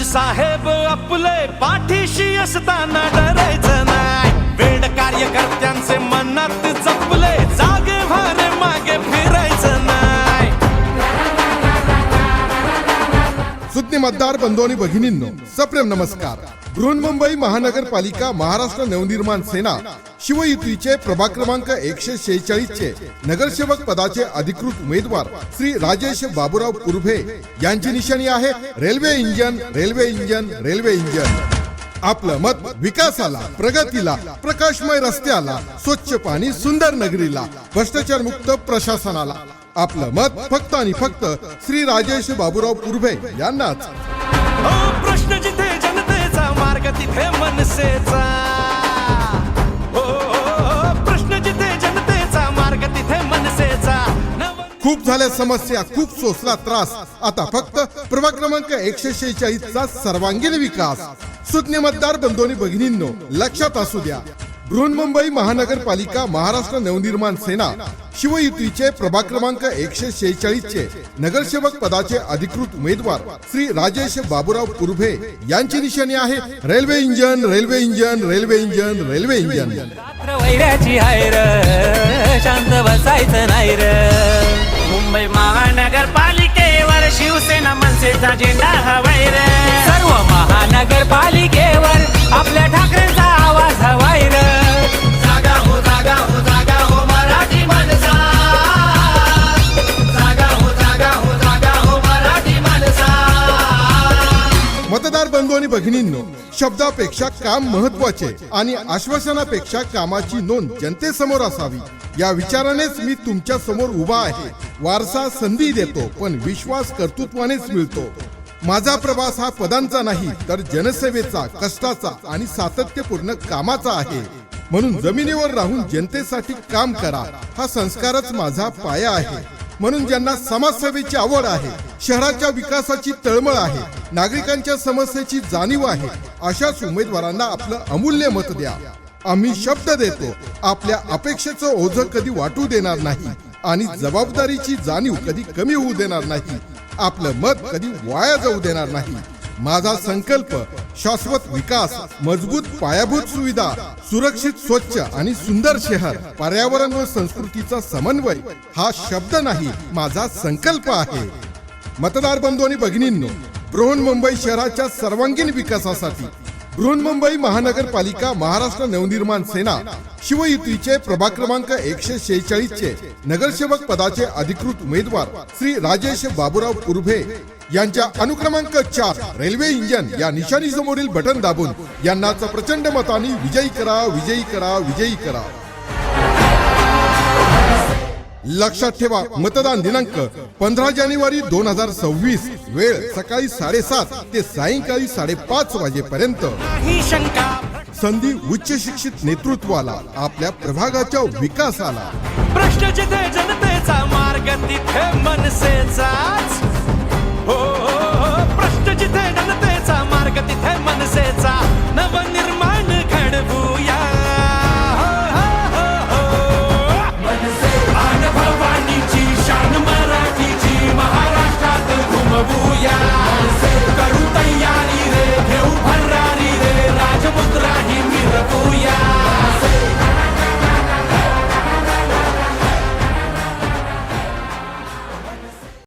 साहेब आपले पाठीशी असताना डरायचं नाही. वेड कार्यकर्त्यांचे मनात जपले, जागे भारे मागे फिरायचं नाही. सुज्ञ मतदार बंधू आणि भगिनींनो, सप्रेम नमस्कार. बृहन्मुंबई महानगरपालिका महाराष्ट्र नवनिर्माण सेना शिवयुतीचे प्रभाग क्रमांक 146 चे नगरसेवक पदाचे अधिकृत उमेदवार श्री राजेश बाबूराव पुरभे यांची निशाणी आहे railway engine, railway engine, railway engine. आपलं मत विकासाला, प्रगतीला, प्रकाशमय रस्त्याला, स्वच्छ पाणी, सुंदर नगरीला, भ्रष्टाचार मुक्त प्रशासनाला. आपलं मत फक्त आणि फक्त श्री राजेश बाबूराव पुरभे यांनाच. प्रश्न जिथे जनतेचा, मार्ग तिथे मनसेचा. प्रश्न जिथे जनतेचा, मार्ग तिथे मनसेचा. खूप झाल्या समस्या, खूप सोसला त्रास, आता फक्त प्रभाग क्रमांक 146 चा सर्वांगीण विकास. सुज्ञ मतदार बंधू आणि भगिनींनो, लक्षात असू द्या, बृहन्मुंबई महानगरपालिका महाराष्ट्र नवनिर्माण सेना शिवयुतीचे प्रभाग क्रमांक 146 चे नगरसेवक पदाचे अधिकृत उमेदवार श्री राजेश बाबूराव पुरभे यांची निशाणी आहे railway engine, railway engine, railway engine, railway engine. वैराची हायर शांत बसायचं नाही र. मुंबई महानगरपालिकेवर शिवसेना मनसेचा झेंडा हवाय र. सर्व महानगरपालिकेवर आपल्या ठाकरेंचा आवाज हवाय र. जागा हो, जागा हो, जागा हो मराठी माणसा. जागा हो, जागा हो, जागा हो मराठी माणसा. मतदार बंधू आणि भगिनींनो, शब्दापेक्षा काम महत्वाचे आणि आश्वासनापेक्षा कामाची नोंद जनतेसमोर असावी या विचारानेच मी तुमच्या समोर उभा आहे. वारसा संधी देतो, पण विश्वास कर्तृत्वानेच मिळतो. माझा प्रवास हा पदांचा नाही, तर जनसेवेचा, कष्टाचा आणि सातत्यपूर्ण कामाचा आहे. म्हणून जमिनीवर राहून जनतेसाठी काम करा, हा संस्कारच माझा पाया आहे. म्हणून ज्यांना समाजसेवेची आवड आहे, शहराच्या विकासाची तळमळ आहे, नागरिकांच्या समस्येची जाणीव आहे, अशाच उमेदवारांना आपलं अमूल्य मत द्या. आम्ही शब्द देतो, आपल्या अपेक्षेचं ओझं कधी वाटू देणार नाही आणि जबाबदारीची जाणीव कधी कमी होऊ देणार नाही. आपलं मत कधी वाया जाऊ देणार नाही. माझा संकल्प शाश्वत विकास, मजबूत पायाभूत सुविधा, सुरक्षित, स्वच्छ आणि सुंदर शहर, पर्यावरण व संस्कृतीचा समन्वय हा शब्द नाही, माझा संकल्प आहे. मतदार बंधू आणि भगिनींनो, बृहन्मुंबई शहराच्या सर्वांगीण विकासासाठी बृहन्मुंबई महानगरपालिका महाराष्ट्र नवनिर्माण सेना शिवयुतीचे प्रभाग क्रमांक 146 चे नगरसेवक पदाचे अधिकृत उमेदवार श्री राजेश बाबूराव पुरभे यांच्या अनुक्रमांक 4 रेल्वे इंजन या निशाणी समोरील बटन दाबून यांनाच प्रचंड मताने विजयी करा, विजयी करा, विजयी करा. लक्षात ठेवा, मतदान दिनांक 15 जानेवारी 2026, वेळ सकाळी 7:30 ते सायंकाळी 5:30 वाजेपर्यंत. संधी उच्च शिक्षित नेतृत्वाला, आपल्या प्रभागाच्या विकासाला. प्रश्न जिथे जनतेचा, मार्ग तिथे मनसेचाच. प्रश्न जिथे जनतेचा, मार्ग तिथे